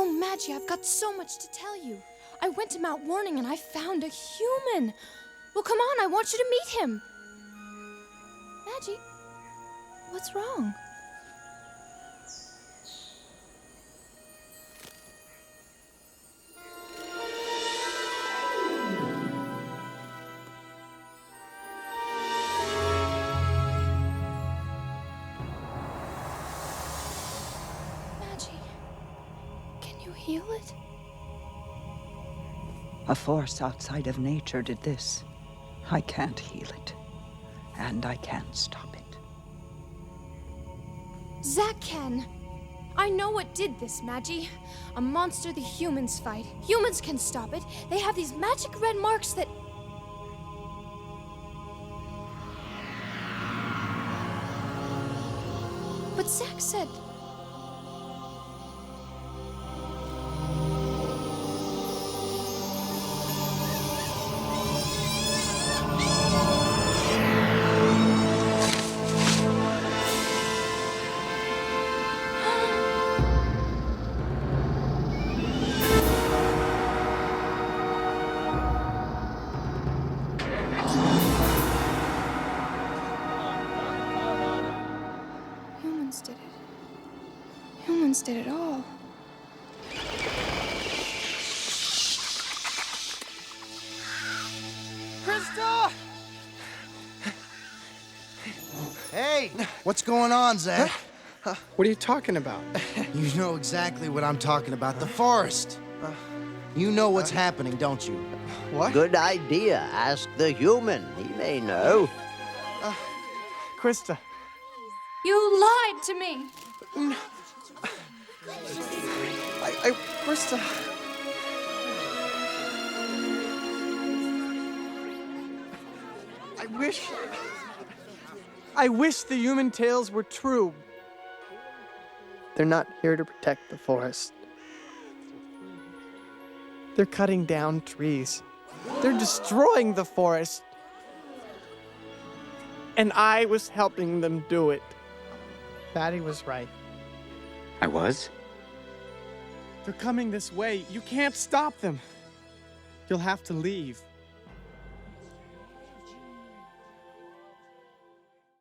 Oh, Maggie, I've got so much to tell you. I went to Mount Warning and I found a human. Well, come on, I want you to meet him. Maggie, what's wrong? Heal it? A force outside of nature did this. I can't heal it. And I can't stop it. Zack can. I know what did this, Maggie. A monster the humans fight. Humans can stop it. They have these magic red marks that... But Zack said... Humans did it all. Crysta! Hey, what's going on, Zack? What are you talking about? You know exactly what I'm talking about, the forest. You know what's happening, don't you? What? Good idea. Ask the human. He may know. Crysta. You lied to me. Crysta. I wish the human tales were true. They're not here to protect the forest. They're cutting down trees. They're destroying the forest. And I was helping them do it. Patty was right. I was? They're coming this way. You can't stop them. You'll have to leave.